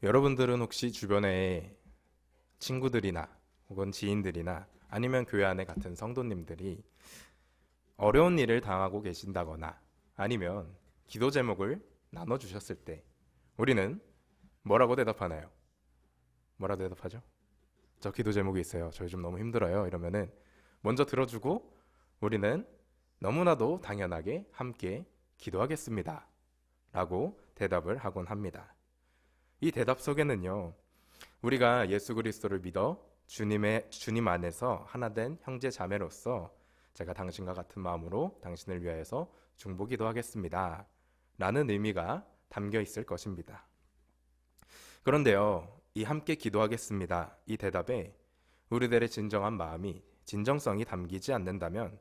여러분들은 혹시 주변에 친구들이나 혹은 지인들이나 아니면 교회 안에 같은 성도님들이 어려운 일을 당하고 계신다거나 아니면 기도 제목을 나눠주셨을 때 우리는 뭐라고 대답하나요? 뭐라고 대답하죠? 저 기도 제목이 있어요. 저 요즘 너무 힘들어요. 이러면은 먼저 들어주고 우리는 너무나도 당연하게 함께 기도하겠습니다. 라고 대답을 하곤 합니다. 이 대답 속에는요, 우리가 예수 그리스도를 믿어 주님 안에서 하나된 형제 자매로서 제가 당신과 같은 마음으로 당신을 위하여서 중보기도 하겠습니다. 라는 의미가 담겨 있을 것입니다. 그런데요, 이 함께 기도하겠습니다. 이 대답에 우리들의 진정한 마음이 진정성이 담기지 않는다면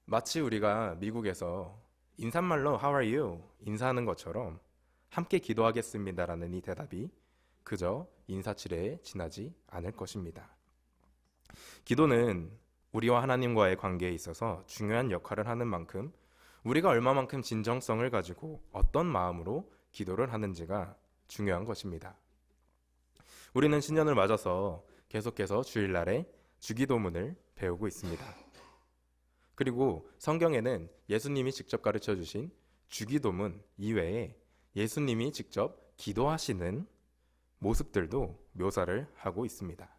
마치 우리가 미국에서 인사말로 How are you? 인사하는 것처럼 함께 기도하겠습니다라는 이 대답이 그저 인사치레에 지나지 않을 것입니다. 기도는 우리와 하나님과의 관계에 있어서 중요한 역할을 하는 만큼 우리가 얼마만큼 진정성을 가지고 어떤 마음으로 기도를 하는지가 중요한 것입니다. 우리는 신년을 맞아서 계속해서 주일날에 주기도문을 배우고 있습니다. 그리고 성경에는 예수님이 직접 가르쳐 주신 주기도문 이외에 예수님이 직접 기도하시는 모습들도 묘사를 하고 있습니다.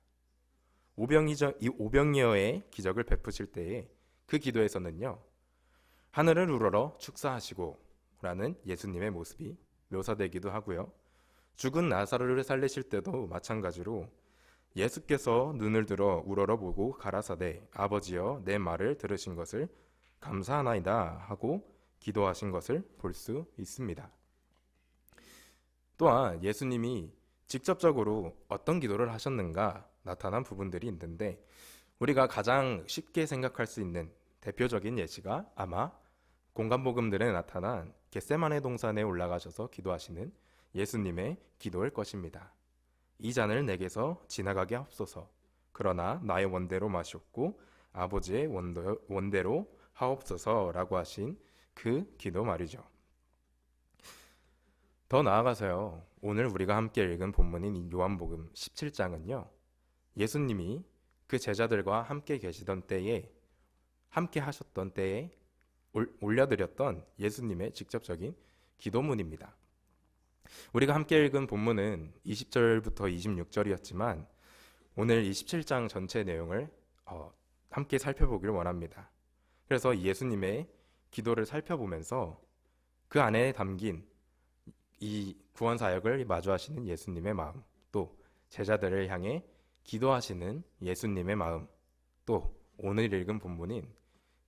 오병이어의 기적을 베푸실 때에 그 기도에서는요, 하늘을 우러러 축사하시고 라는 예수님의 모습이 묘사되기도 하고요. 죽은 나사로를 살리실 때도 마찬가지로 예수께서 눈을 들어 우러러 보고 가라사대 아버지여 내 말을 들으신 것을 감사하나이다 하고 기도하신 것을 볼 수 있습니다. 또한 예수님이 직접적으로 어떤 기도를 하셨는가 나타난 부분들이 있는데 우리가 가장 쉽게 생각할 수 있는 대표적인 예시가 아마 공간복음들에 나타난 겟세마네 동산에 올라가셔서 기도하시는 예수님의 기도일 것입니다. 이 잔을 내게서 지나가게 하옵소서. 그러나 나의 원대로 마시옵고 아버지의 원대로 하옵소서라고 하신 그 기도 말이죠. 더 나아가서요. 오늘 우리가 함께 읽은 본문인 요한복음 17장은요. 예수님이 그 제자들과 함께 계시던 때에 함께 하셨던 때에 올려드렸던 예수님의 직접적인 기도문입니다. 우리가 함께 읽은 본문은 20절부터 26절이었지만 오늘 27장 전체 내용을 함께 살펴보기를 원합니다. 그래서 예수님의 기도를 살펴보면서 그 안에 담긴 이 구원 사역을 마주하시는 예수님의 마음, 또 제자들을 향해 기도하시는 예수님의 마음, 또 오늘 읽은 본문인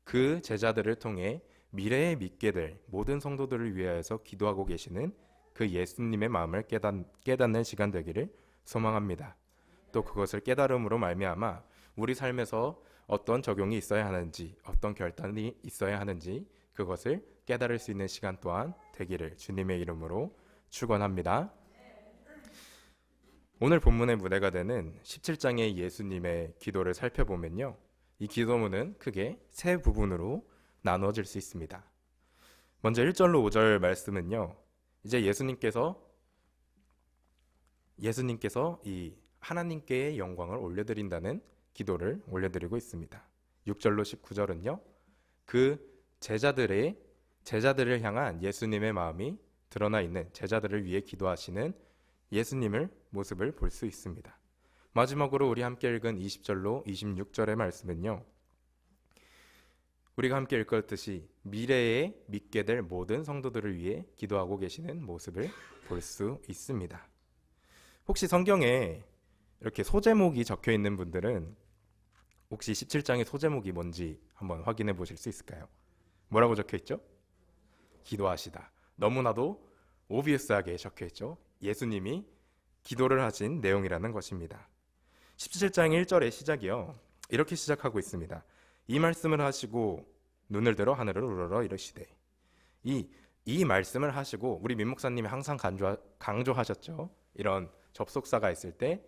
그 제자들을 통해 미래에 믿게 될 모든 성도들을 위하여서 기도하고 계시는 그 예수님의 마음을 깨닫는 시간 되기를 소망합니다. 또 그것을 깨달음으로 말미암아 우리 삶에서 어떤 적용이 있어야 하는지, 어떤 결단이 있어야 하는지 그것을 깨달을 수 있는 시간 또한 되기를 주님의 이름으로 축원합니다. 오늘 본문의 무대가 되는 17장의 예수님의 기도를 살펴보면요. 이 기도문은 크게 세 부분으로 나누어질 수 있습니다. 먼저 1절로 5절 말씀은요. 이제 예수님께서 이 하나님께의 영광을 올려드린다는 기도를 올려드리고 있습니다. 6절로 19절은요. 그 제자들을 향한 예수님의 마음이 드러나 있는 제자들을 위해 기도하시는 예수님을 모습을 볼 수 있습니다. 마지막으로 우리 함께 읽은 20절로 26절의 말씀은요. 우리가 함께 읽었듯이 미래에 믿게 될 모든 성도들을 위해 기도하고 계시는 모습을 볼 수 있습니다. 혹시 성경에 이렇게 소제목이 적혀 있는 분들은 혹시 17장의 소제목이 뭔지 한번 확인해 보실 수 있을까요? 뭐라고 적혀 있죠? 기도하시다. 너무나도 오비어스하게 적혀 있죠. 예수님이 기도를 하신 내용이라는 것입니다. 17장 1절의 시작이요. 이렇게 시작하고 있습니다. 이 말씀을 하시고 눈을 들어 하늘을 우러러 이르시되 이 말씀을 하시고 우리 민 목사님이 항상 강조하셨죠. 이런 접속사가 있을 때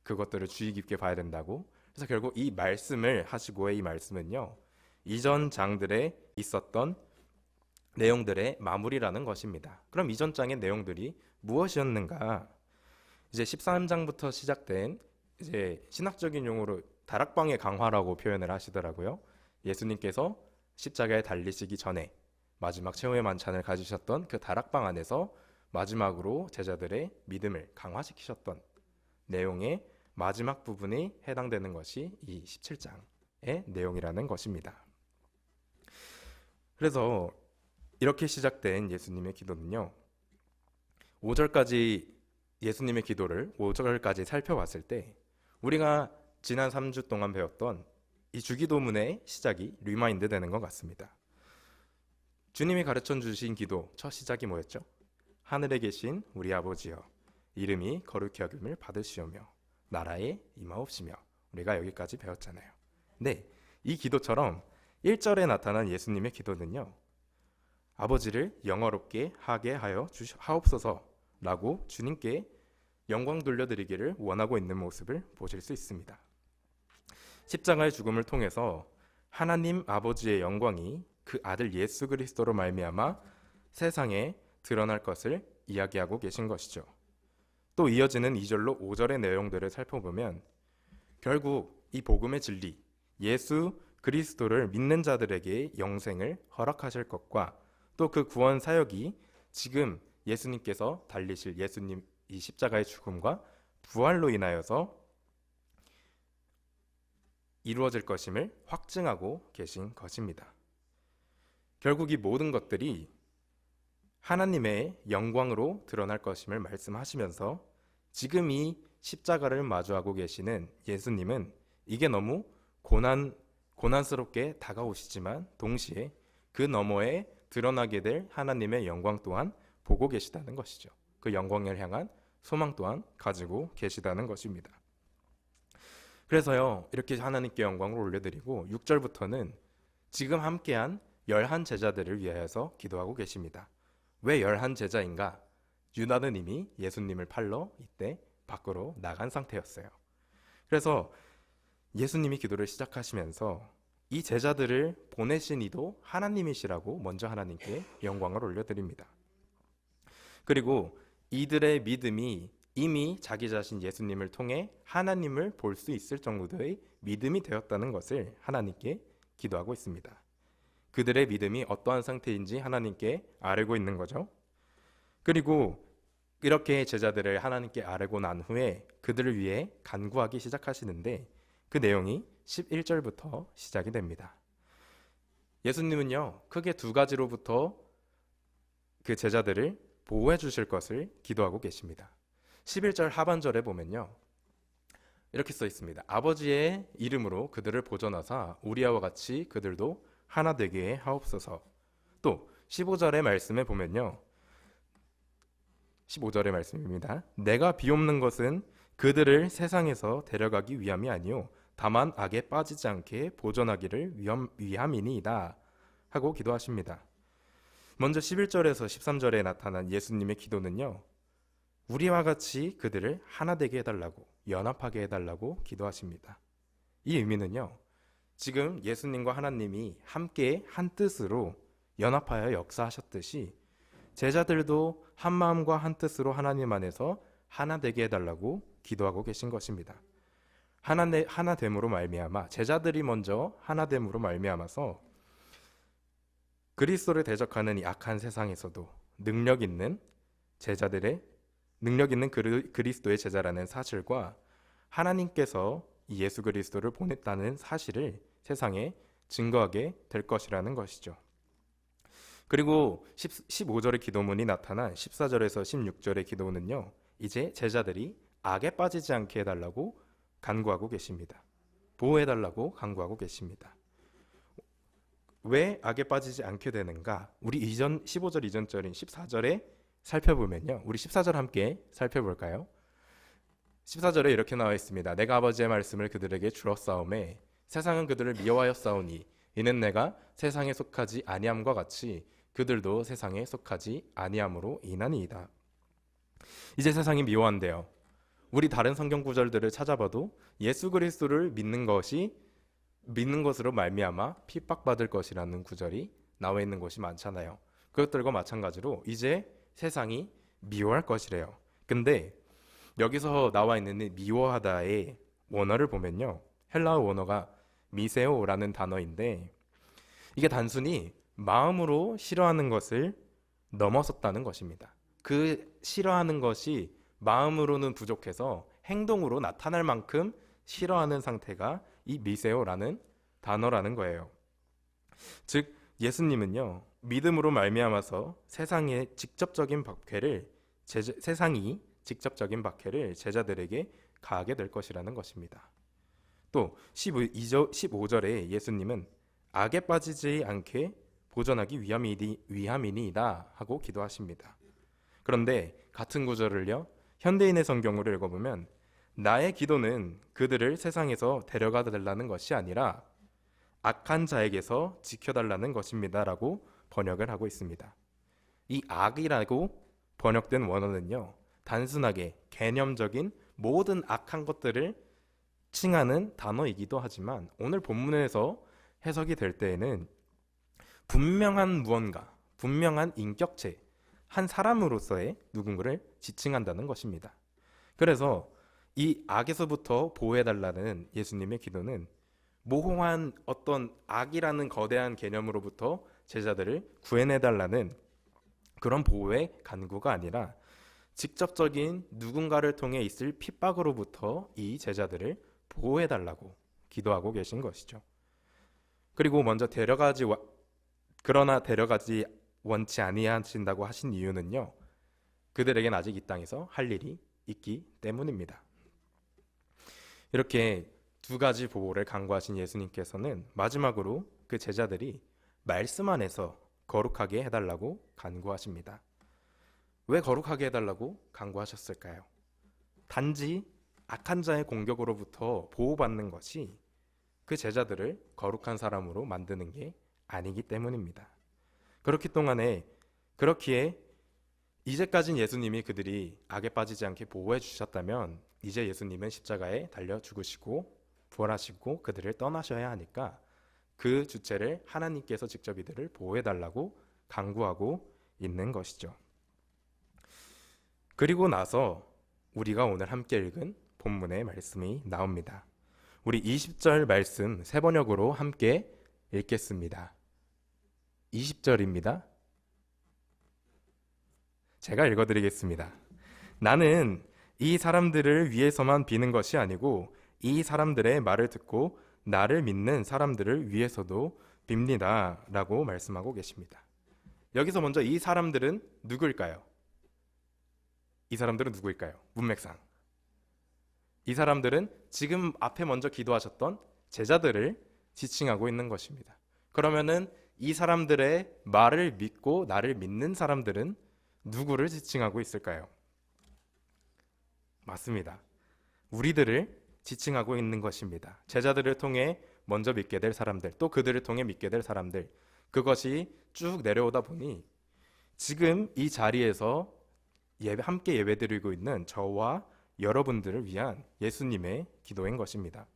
그것들을 주의 깊게 봐야 된다고. 그래서 결국 이 말씀을 하시고의 이 말씀은요. 이전 장들에 있었던 내용들의 마무리라는 것입니다. 그럼 이전 장의 내용들이 무엇이었는가? 이제 13장부터 시작된 이제 신학적인 용어로 다락방의 강화라고 표현을 하시더라고요. 예수님께서 십자가에 달리시기 전에 마지막 최후의 만찬을 가지셨던 그 다락방 안에서 마지막으로 제자들의 믿음을 강화시키셨던 내용의 마지막 부분이 해당되는 것이 이 17장의 내용이라는 것입니다. 그래서 이렇게 시작된 예수님의 기도는요, 5절까지 예수님의 기도를 5절까지 살펴봤을 때 우리가 지난 3주 동안 배웠던 이 주기도문의 시작이 리마인드 되는 것 같습니다. 주님이 가르쳐 주신 기도 첫 시작이 뭐였죠? 하늘에 계신 우리 아버지여, 이름이 거룩히 여김을 받으시오며 나라에 임하옵시며. 우리가 여기까지 배웠잖아요. 네, 이 기도처럼 1절에 나타난 예수님의 기도는요, 아버지를 영화롭게 하게 하여 하옵소서라고 주님께 영광 돌려드리기를 원하고 있는 모습을 보실 수 있습니다. 십자가의 죽음을 통해서 하나님 아버지의 영광이 그 아들 예수 그리스도로 말미암아 세상에 드러날 것을 이야기하고 계신 것이죠. 또 이어지는 2절로 5절의 내용들을 살펴보면 결국 이 복음의 진리, 예수 그리스도를 믿는 자들에게 영생을 허락하실 것과 또 그 구원 사역이 지금 예수님께서 달리실 예수님 이 십자가의 죽음과 부활로 인하여서 이루어질 것임을 확증하고 계신 것입니다. 결국 이 모든 것들이 하나님의 영광으로 드러날 것임을 말씀하시면서 지금 이 십자가를 마주하고 계시는 예수님은 이게 너무 고난스럽게 다가오시지만 동시에 그 너머에 드러나게 될 하나님의 영광 또한 보고 계시다는 것이죠. 그 영광을 향한 소망 또한 가지고 계시다는 것입니다. 그래서요, 이렇게 하나님께 영광을 올려드리고 6절부터는 지금 함께한 11 제자들을 위하여서 기도하고 계십니다. 왜 11 제자인가? 유다는 이미 예수님을 팔러 이때 밖으로 나간 상태였어요. 그래서 예수님이 기도를 시작하시면서 이 제자들을 보내신 이도 하나님이시라고 먼저 하나님께 영광을 올려드립니다. 그리고 이들의 믿음이 이미 자기 자신 예수님을 통해 하나님을 볼 수 있을 정도의 믿음이 되었다는 것을 하나님께 기도하고 있습니다. 그들의 믿음이 어떠한 상태인지 하나님께 아뢰고 있는 거죠. 그리고 이렇게 제자들을 하나님께 아뢰고 난 후에 그들을 위해 간구하기 시작하시는데 그 내용이 11절부터 시작이 됩니다. 예수님은요, 크게 두 가지로부터 그 제자들을 보호해 주실 것을 기도하고 계십니다. 11절 하반절에 보면요, 이렇게 써 있습니다. 아버지의 이름으로 그들을 보존하사 우리와 같이 그들도 하나 되게 하옵소서. 또 15절의 말씀에 보면요, 15절의 말씀입니다. 내가 비옵는 것은 그들을 세상에서 데려가기 위함이 아니요 다만 악에 빠지지 않게 보존하기를 위함이니이다 하고 기도하십니다. 먼저 11절에서 13절에 나타난 예수님의 기도는요, 우리와 같이 그들을 하나 되게 해달라고, 연합하게 해달라고 기도하십니다. 이 의미는요, 지금 예수님과 하나님이 함께 한 뜻으로 연합하여 역사하셨듯이 제자들도 한 마음과 한 뜻으로 하나님 안에서 하나 되게 해달라고 기도하고 계신 것입니다. 하나됨으로 말미암아, 제자들이 먼저 하나됨으로 말미암아서 그리스도를 대적하는 이 악한 세상에서도 능력 있는 그리스도의 제자라는 사실과 하나님께서 이 예수 그리스도를 보냈다는 사실을 세상에 증거하게 될 것이라는 것이죠. 그리고 15절의 기도문이 나타난 14절에서 16절의 기도는요, 이제 제자들이 악에 빠지지 않게 해달라고 간구하고 계십니다. 보호해달라고 간구하고 계십니다. 왜 악에 빠지지 않게 되는가? 우리 15절 이전절인 14절에 살펴보면요, 우리 14절 함께 살펴볼까요? 14절에 이렇게 나와 있습니다. 내가 아버지의 말씀을 그들에게 주었사오매 세상은 그들을 미워하였사오니 이는 내가 세상에 속하지 아니함과 같이 그들도 세상에 속하지 아니함으로 인하니이다. 이제 세상이 미워한대요. 우리 다른 성경 구절들을 찾아봐도 예수 그리스도를 믿는 것으로 말미암아 핍박받을 것이라는 구절이 나와 있는 곳이 많잖아요. 그것들과 마찬가지로 이제 세상이 미워할 것이래요. 근데 여기서 나와 있는 이 미워하다의 원어를 보면요. 헬라어 원어가 미세오라는 단어인데 이게 단순히 마음으로 싫어하는 것을 넘어섰다는 것입니다. 그 싫어하는 것이 마음으로는 부족해서 행동으로 나타날 만큼 싫어하는 상태가 이 미세오라는 단어라는 거예요. 즉 예수님은요. 믿음으로 말미암아서 세상이 직접적인 박해를 제자들에게 가하게 될 것이라는 것입니다. 또 15절에 예수님은 악에 빠지지 않게 보존하기 위함이니이다 하고 기도하십니다. 그런데 같은 구절을요. 현대인의 성경으로 읽어보면 나의 기도는 그들을 세상에서 데려가 달라는 것이 아니라 악한 자에게서 지켜달라는 것입니다 라고 번역을 하고 있습니다. 이 악이라고 번역된 원어는요. 단순하게 개념적인 모든 악한 것들을 칭하는 단어이기도 하지만 오늘 본문에서 해석이 될 때에는 분명한 무언가, 분명한 인격체, 한 사람으로서의 누군가를 지칭한다는 것입니다. 그래서 이 악에서부터 보호해달라는 예수님의 기도는 모호한 어떤 악이라는 거대한 개념으로부터 제자들을 구해내달라는 그런 보호의 간구가 아니라 직접적인 누군가를 통해 있을 핍박으로부터 이 제자들을 보호해달라고 기도하고 계신 것이죠. 그리고 먼저 그러나 데려가지 원치 아니하신다고 하신 이유는요. 그들에겐 아직 이 땅에서 할 일이 있기 때문입니다. 이렇게 두 가지 보호를 강구하신 예수님께서는 마지막으로 그 제자들이 말씀 안에서 거룩하게 해달라고 간구하십니다. 왜 거룩하게 해달라고 간구하셨을까요? 단지 악한 자의 공격으로부터 보호받는 것이 그 제자들을 거룩한 사람으로 만드는 게 아니기 때문입니다. 그렇기에 이제까진 예수님이 그들이 악에 빠지지 않게 보호해 주셨다면 이제 예수님은 십자가에 달려 죽으시고 부활하시고 그들을 떠나셔야 하니까 그 주체를 하나님께서 직접 이들을 보호해 달라고 간구하고 있는 것이죠. 그리고 나서 우리가 오늘 함께 읽은 본문의 말씀이 나옵니다. 우리 20절 말씀 세 번역으로 함께 읽겠습니다. 20절입니다. 제가 읽어드리겠습니다. 나는 이 사람들을 위해서만 비는 것이 아니고 이 사람들의 말을 듣고 나를 믿는 사람들을 위해서도 빕니다 라고 말씀하고 계십니다. 여기서 먼저 이 사람들은 누구일까요? 문맥상 이 사람들은 지금 앞에 먼저 기도하셨던 제자들을 지칭하고 있는 것입니다. 그러면은 이 사람들의 말을 믿고 나를 믿는 사람들은 누구를 지칭하고 있을까요? 맞습니다. 우리들을 지칭하고 있는 것입니다. 제자들을 통해 먼저 믿게 될 사람들, 또 그들을 통해 믿게 될 사람들, 그것이 쭉 내려오다 보니 지금 이 자리에서 함께 예배드리고 있는 저와 여러분들을 위한 예수님의 기도인 것입니다.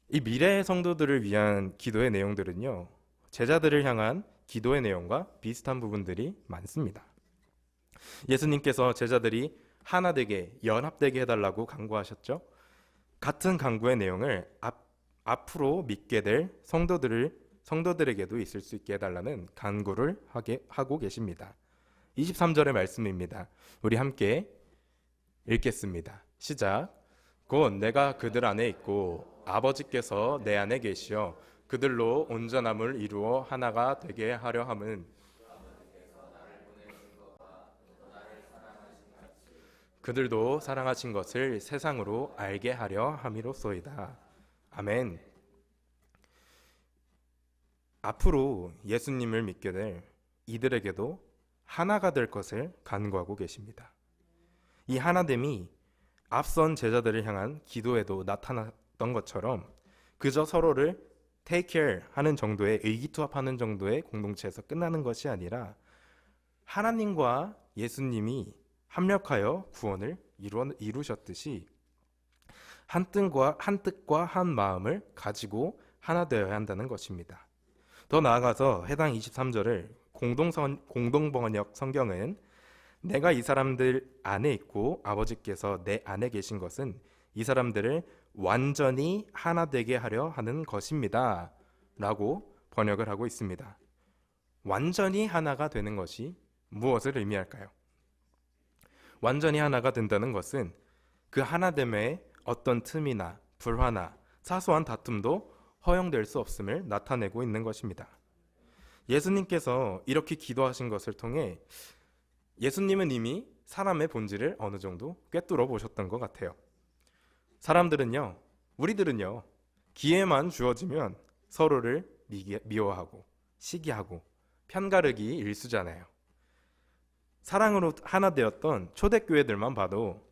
이 미래의 성도들을 위한 기도의 내용들은요, 제자들을 향한 기도의 내용과 비슷한 부분들이 많습니다. 예수님께서 제자들이 하나 되게, 연합되게 해달라고 간구하셨죠. 같은 간구의 내용을 앞으로 믿게 될 성도들에게도 있을 수 있게 해달라는 간구를 하고 계십니다. 23절의 말씀입니다. 우리 함께 읽겠습니다. 시작. 곧 내가 그들 안에 있고 아버지께서 내 안에 계시어 그들로 온전함을 이루어 하나가 되게 하려 함은 그들도 사랑하신 것을 세상으로 알게 하려 함이로소이다. 아멘. 앞으로 예수님을 믿게 될 이들에게도 하나가 될 것을 간구하고 계십니다. 이 하나됨이 앞선 제자들을 향한 기도에도 나타났던 것처럼 그저 서로를 take care 하는 정도의 의기투합하는 정도의 공동체에서 끝나는 것이 아니라 하나님과 예수님이 합력하여 구원을 이루셨듯이 한 뜻과 한 마음을 가지고 하나 되어야 한다는 것입니다. 더 나아가서 해당 23절을 공동번역 성경은 내가 이 사람들 안에 있고 아버지께서 내 안에 계신 것은 이 사람들을 완전히 하나 되게 하려 하는 것입니다. 라고 번역을 하고 있습니다. 완전히 하나가 되는 것이 무엇을 의미할까요? 완전히 하나가 된다는 것은 그 하나됨에 어떤 틈이나 불화나 사소한 다툼도 허용될 수 없음을 나타내고 있는 것입니다. 예수님께서 이렇게 기도하신 것을 통해 예수님은 이미 사람의 본질을 어느 정도 꿰뚫어 보셨던 것 같아요. 사람들은요, 우리들은요, 기회만 주어지면 서로를 미워하고 시기하고 편가르기 일수잖아요. 사랑으로 하나 되었던 초대교회들만 봐도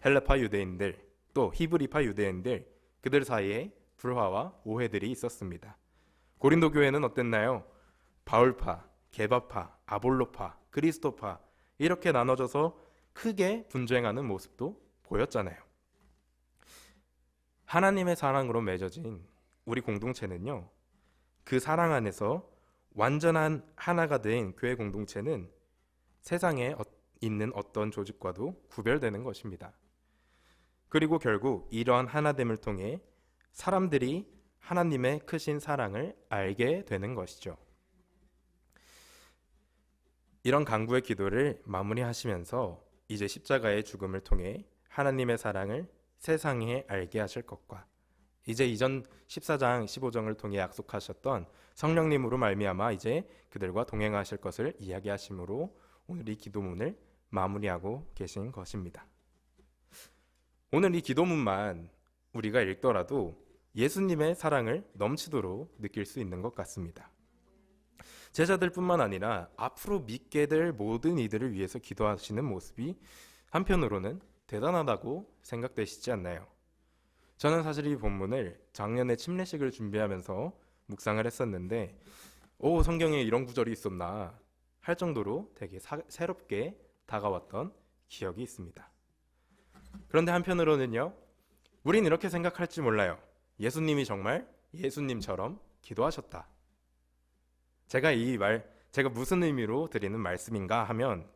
헬라파 유대인들 또 히브리파 유대인들 그들 사이에 불화와 오해들이 있었습니다. 고린도 교회는 어땠나요? 바울파, 게바파, 아볼로파, 그리스도파 이렇게 나눠져서 크게 분쟁하는 모습도 보였잖아요. 하나님의 사랑으로 맺어진 우리 공동체는요, 그 사랑 안에서 완전한 하나가 된 교회 공동체는 세상에 있는 어떤 조직과도 구별되는 것입니다. 그리고 결국 이러한 하나됨을 통해 사람들이 하나님의 크신 사랑을 알게 되는 것이죠. 이런 간구의 기도를 마무리하시면서 이제 십자가의 죽음을 통해 하나님의 사랑을 세상에 알게 하실 것과 이제 이전 14장 15장을 통해 약속하셨던 성령님으로 말미암아 이제 그들과 동행하실 것을 이야기하심으로 오늘 이 기도문을 마무리하고 계신 것입니다. 오늘 이 기도문만 우리가 읽더라도 예수님의 사랑을 넘치도록 느낄 수 있는 것 같습니다. 제자들뿐만 아니라 앞으로 믿게 될 모든 이들을 위해서 기도하시는 모습이 한편으로는 대단하다고 생각되시지 않나요? 저는 사실 이 본문을 작년에 침례식을 준비하면서 묵상을 했었는데 성경에 이런 구절이 있었나 할 정도로 되게 새롭게 다가왔던 기억이 있습니다. 그런데 한편으로는요, 우린 이렇게 생각할지 몰라요. 예수님이 정말 예수님처럼 기도하셨다. 제가 무슨 의미로 드리는 말씀인가 하면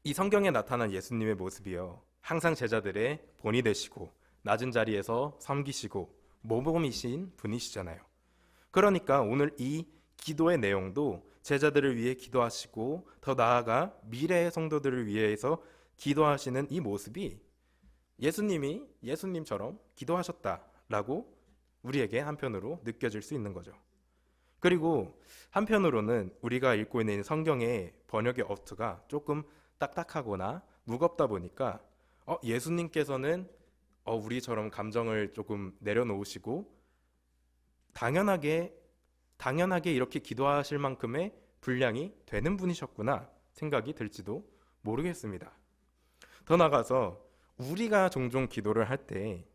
이 성경에 나타난 예수님의 모습이요, 항상 제자들의 본이 되시고 낮은 자리에서 섬기시고 모범이신 분이시잖아요. 그러니까 오늘 이 기도의 내용도 제자들을 위해 기도하시고 더 나아가 미래의 성도들을 위해서 기도하시는 이 모습이 예수님이 예수님처럼 기도하셨다라고 우리에게 한편으로 느껴질 수 있는 거죠. 그리고 한편으로는 우리가 읽고 있는 성경의 번역의 어투가 조금 딱딱하거나 무겁다 보니까 예수님께서는 우리처럼 감정을 조금 내려놓으시고 당연하게 이렇게 기도하실 만큼의 분량이 되는 분이셨구나 생각이 들지도 모르겠습니다. 더 나아가서 우리가 종종 기도를 할 때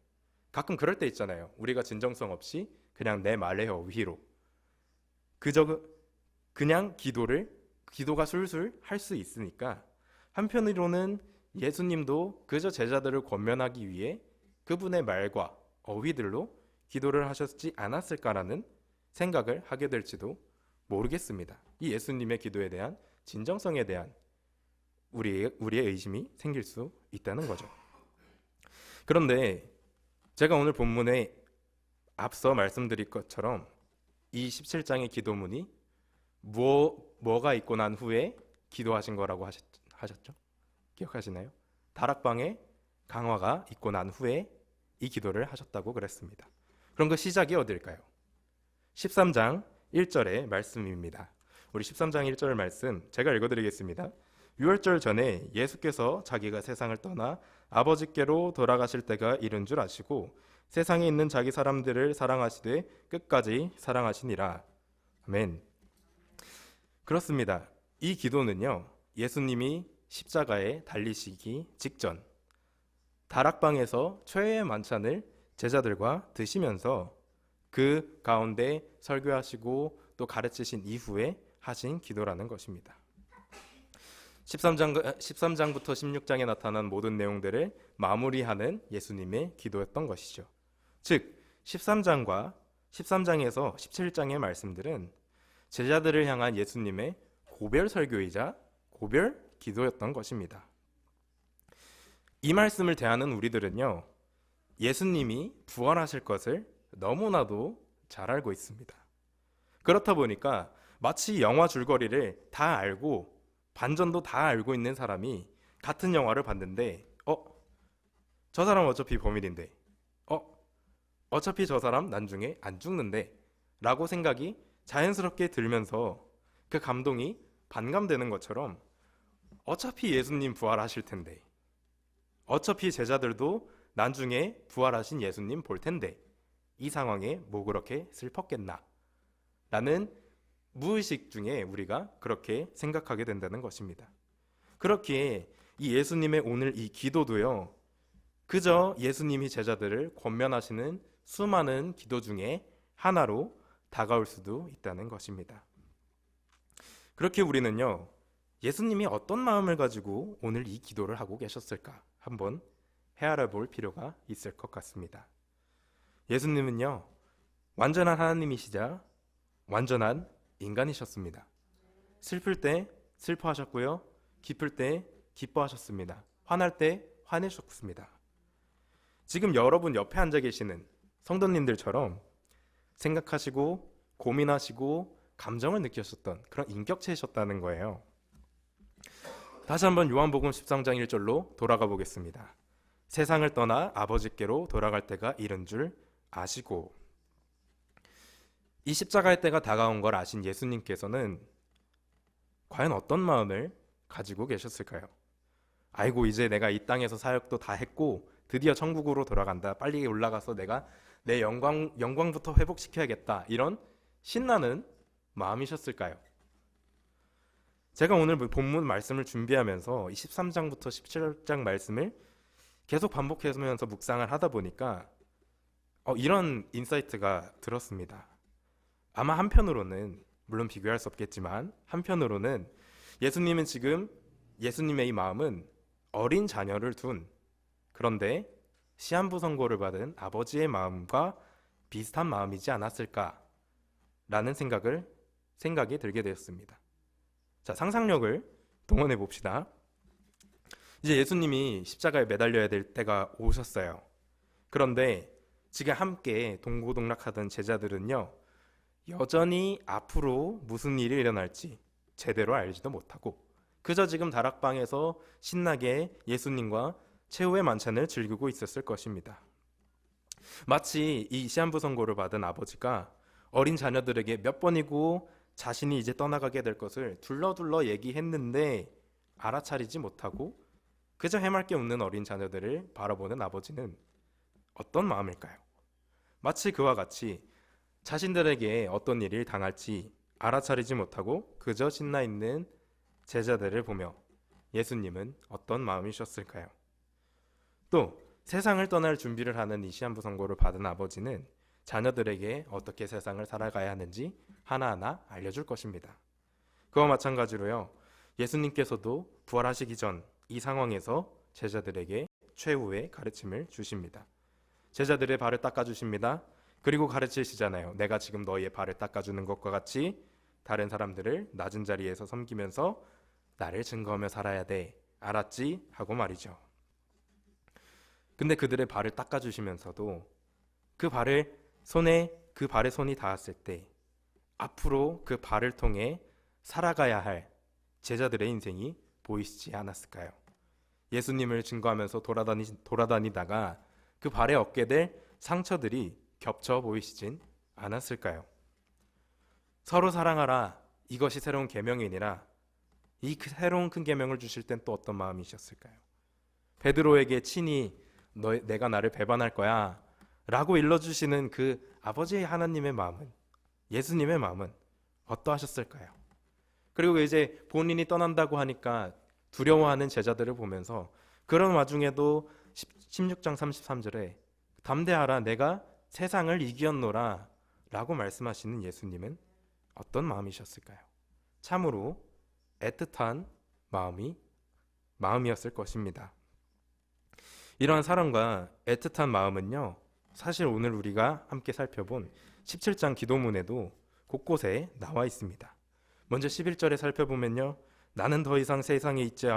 가끔 그럴 때 있잖아요. 우리가 진정성 없이 그냥 내 말의 어휘로 그냥 기도가 술술 할 수 있으니까 한편으로는 예수님도 그저 제자들을 권면하기 위해 그분의 말과 어휘들로 기도를 하셨지 않았을까라는 생각을 하게 될지도 모르겠습니다. 이 예수님의 기도에 대한 진정성에 대한 우리의 의심이 생길 수 있다는 거죠. 그런데 제가 오늘 본문에 앞서 말씀드린 것처럼 이 17장의 기도문이 뭐가 있고 난 후에 기도하신 거라고 하셨죠? 기억하시나요? 다락방에 강화가 있고 난 후에 이 기도를 하셨다고 그랬습니다. 그럼 그 시작이 어딜까요? 13장 1절의 말씀입니다. 우리 13장 1절 말씀 제가 읽어드리겠습니다. 유월절 전에 예수께서 자기가 세상을 떠나 아버지께로 돌아가실 때가 이른 줄 아시고 세상에 있는 자기 사람들을 사랑하시되 끝까지 사랑하시니라. 아멘. 그렇습니다. 이 기도는요, 예수님이 십자가에 달리시기 직전 다락방에서 최후의 만찬을 제자들과 드시면서 그 가운데 설교하시고 또 가르치신 이후에 하신 기도라는 것입니다. 13장부터 16장에 나타난 모든 내용들을 마무리하는 예수님의 기도였던 것이죠. 즉 13장에서 17장의 말씀들은 제자들을 향한 예수님의 고별 설교이자 고별 기도였던 것입니다. 이 말씀을 대하는 우리들은요, 예수님이 부활하실 것을 너무나도 잘 알고 있습니다. 그렇다 보니까 마치 영화 줄거리를 다 알고 반전도 다 알고 있는 사람이 같은 영화를 봤는데 저 사람 어차피 범인인데 어차피 저 사람 나중에 안 죽는데 라고 생각이 자연스럽게 들면서 그 감동이 반감되는 것처럼 어차피 예수님 부활하실 텐데 어차피 제자들도 나중에 부활하신 예수님 볼 텐데 이 상황에 뭐 그렇게 슬펐겠나 라는 무의식 중에 우리가 그렇게 생각하게 된다는 것입니다. 그렇기에 이 예수님의 오늘 이 기도도요, 그저 예수님이 제자들을 권면하시는 수많은 기도 중에 하나로 다가올 수도 있다는 것입니다. 그렇게 우리는요, 예수님이 어떤 마음을 가지고 오늘 이 기도를 하고 계셨을까 한번 헤아려 볼 필요가 있을 것 같습니다. 예수님은요, 완전한 하나님이시자 완전한 인간이셨습니다. 슬플 때 슬퍼하셨고요, 기쁠 때 기뻐하셨습니다. 화날 때 화내셨습니다. 지금 여러분 옆에 앉아 계시는 성도님들처럼 생각하시고 고민하시고 감정을 느끼셨던 그런 인격체이셨다는 거예요. 다시 한번 요한복음 13장 1절로 돌아가 보겠습니다. 세상을 떠나 아버지께로 돌아갈 때가 이른 줄 아시고. 이 십자가의 때가 다가온 걸 아신 예수님께서는 과연 어떤 마음을 가지고 계셨을까요? 아이고, 이제 내가 이 땅에서 사역도 다 했고 드디어 천국으로 돌아간다. 빨리 올라가서 내가 내 영광부터 회복시켜야겠다. 이런 신나는 마음이셨을까요? 제가 오늘 본문 말씀을 준비하면서 23장부터 17장 말씀을 계속 반복하면서 묵상을 하다 보니까 이런 인사이트가 들었습니다. 아마 한편으로는, 물론 비교할 수 없겠지만 한편으로는 예수님은 지금, 예수님의 이 마음은 어린 자녀를 둔, 그런데 시한부 선고를 받은 아버지의 마음과 비슷한 마음이지 않았을까라는 생각이 들게 되었습니다. 자, 상상력을 동원해 봅시다. 이제 예수님이 십자가에 매달려야 될 때가 오셨어요. 그런데 지금 함께 동고동락하던 제자들은요, 여전히 앞으로 무슨 일이 일어날지 제대로 알지도 못하고 그저 지금 다락방에서 신나게 예수님과 최후의 만찬을 즐기고 있었을 것입니다. 마치 이 시한부 선고를 받은 아버지가 어린 자녀들에게 몇 번이고 자신이 이제 떠나가게 될 것을 둘러둘러 얘기했는데 알아차리지 못하고 그저 해맑게 웃는 어린 자녀들을 바라보는 아버지는 어떤 마음일까요? 마치 그와 같이 자신들에게 어떤 일이 당할지 알아차리지 못하고 그저 신나 있는 제자들을 보며 예수님은 어떤 마음이셨을까요? 또 세상을 떠날 준비를 하는 이 시한부 선고를 받은 아버지는 자녀들에게 어떻게 세상을 살아가야 하는지 하나하나 알려줄 것입니다. 그와 마찬가지로요, 예수님께서도 부활하시기 전 이 상황에서 제자들에게 최후의 가르침을 주십니다. 제자들의 발을 닦아주십니다. 그리고 가르치시잖아요. 내가 지금 너희의 발을 닦아주는 것과 같이 다른 사람들을 낮은 자리에서 섬기면서 나를 증거하며 살아야 돼. 알았지? 하고 말이죠. 근데 그들의 발을 닦아주시면서도 그 발에 손이 닿았을 때 앞으로 그 발을 통해 살아가야 할 제자들의 인생이 보이시지 않았을까요? 예수님을 증거하면서 돌아다니다가 그 발에 얻게 될 상처들이 겹쳐 보이시진 않았을까요? 서로 사랑하라, 이것이 새로운 계명이니라. 이 새로운 큰 계명을 주실 땐 또 어떤 마음이셨을까요? 베드로에게 친히 내가 나를 배반할 거야 라고 일러주시는 그 아버지 하나님의 마음은, 예수님의 마음은 어떠하셨을까요? 그리고 이제 본인이 떠난다고 하니까 두려워하는 제자들을 보면서 그런 와중에도 16장 33절에 담대하라, 내가 세상을 이기었노라 라고 말씀하시는 예수님은 어떤 마음이셨을까요? 참으로 애틋한 마음이었을 것입니다. 이러한 사랑과 애틋한 마음은요, 사실 오늘 우리가 함께 살펴본 17장 기도문에도 곳곳에 나와 있습니다. 먼저 11절에 살펴보면요, 나는 더 이상 세상에 있지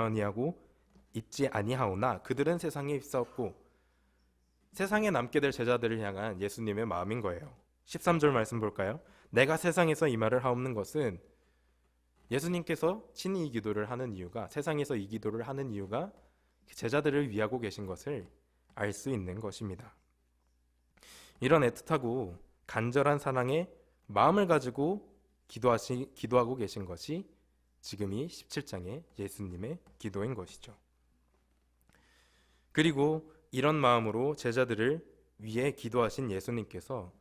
아니하오나 그들은 세상에 있었고, 세상에 남게 될 제자들을 향한 예수님의 마음인 거예요. 13절 말씀 볼까요? 내가 세상에서 이 말을 하옵는 것은, 예수님께서 친히 이 기도를 하는 이유가, 세상에서 이 기도를 하는 이유가 제자들을 위하고 계신 것을 알 수 있는 것입니다. 이런 애틋하고 간절한 사랑의 마음을 가지고 기도하고 계신 것이 지금 이 17장의 예수님의 기도인 것이죠. 그리고 이런 마음으로 제자들을 위해 기도하신 예수님께서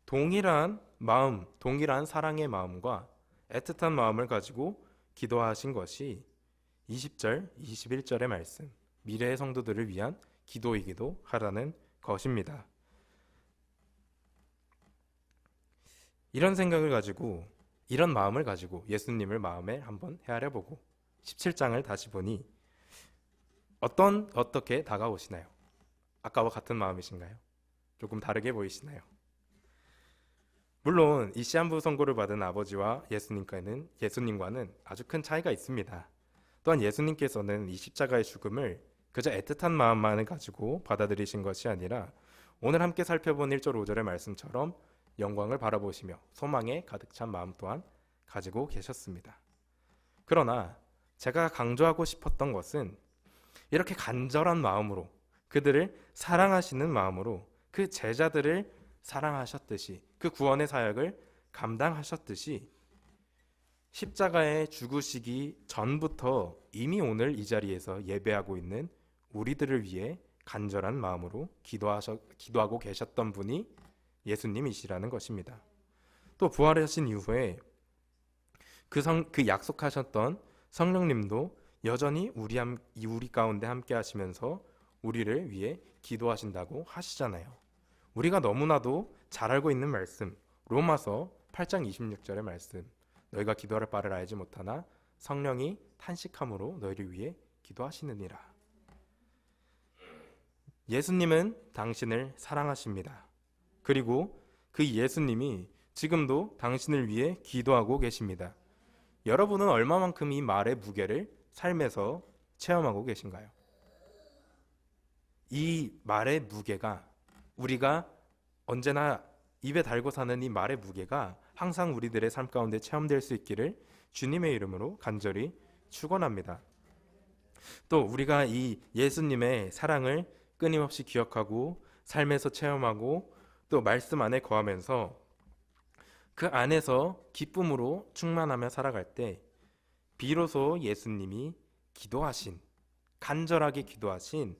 동일한 마음, 동일한 사랑의 마음과 애틋한 마음을 가지고 기도하신 것이 20절, 21절의 말씀, 미래의 성도들을 위한 기도이기도 하라는 것입니다. 이런 생각을 가지고, 이런 마음을 가지고 예수님을 마음에 한번 헤아려보고 17장을 다시 보니 어떻게 다가오시나요? 아까와 같은 마음이신가요? 조금 다르게 보이시나요? 물론 이 시한부 선고를 받은 아버지와 예수님과는 아주 큰 차이가 있습니다. 또한 예수님께서는 이 십자가의 죽음을 그저 애틋한 마음만을 가지고 받아들이신 것이 아니라 오늘 함께 살펴본 1절 5절의 말씀처럼 영광을 바라보시며 소망에 가득 찬 마음 또한 가지고 계셨습니다. 그러나 제가 강조하고 싶었던 것은 이렇게 간절한 마음으로, 그들을 사랑하시는 마음으로 그 제자들을 사랑하셨듯이, 그 구원의 사역을 감당하셨듯이 십자가에 죽으시기 전부터 이미 오늘 이 자리에서 예배하고 있는 우리들을 위해 간절한 마음으로 기도하고 계셨던 분이 예수님이시라는 것입니다. 또 부활하신 이후에 그 약속하셨던 성령님도 여전히 우리 가운데 함께 하시면서 우리를 위해 기도하신다고 하시잖아요. 우리가 너무나도 잘 알고 있는 말씀, 로마서 8장 26절의 말씀, 너희가 기도할 바를 알지 못하나 성령이 탄식함으로 너희를 위해 기도하시느니라. 예수님은 당신을 사랑하십니다. 그리고 그 예수님이 지금도 당신을 위해 기도하고 계십니다. 여러분은 얼마만큼 이 말의 무게를 삶에서 체험하고 계신가요? 이 말의 무게가, 우리가 언제나 입에 달고 사는 이 말의 무게가 항상 우리들의 삶 가운데 체험될 수 있기를 주님의 이름으로 간절히 축원합니다. 또 우리가 이 예수님의 사랑을 끊임없이 기억하고 삶에서 체험하고 또 말씀 안에 거하면서 그 안에서 기쁨으로 충만하며 살아갈 때 비로소 예수님이 간절하게 기도하신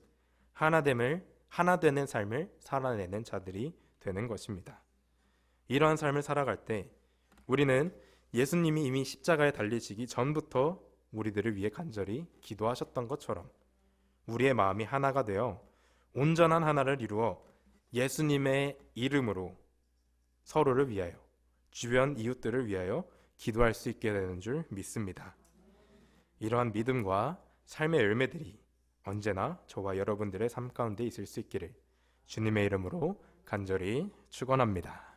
하나 되는 삶을 살아내는 자들이 되는 것입니다. 이러한 삶을 살아갈 때 우리는 예수님이 이미 십자가에 달리시기 전부터 우리들을 위해 간절히 기도하셨던 것처럼 우리의 마음이 하나가 되어 온전한 하나를 이루어 예수님의 이름으로 서로를 위하여, 주변 이웃들을 위하여 기도할 수 있게 되는 줄 믿습니다. 이러한 믿음과 삶의 열매들이 언제나 저와 여러분들의 삶 가운데 있을 수 있기를 주님의 이름으로 간절히 축원합니다.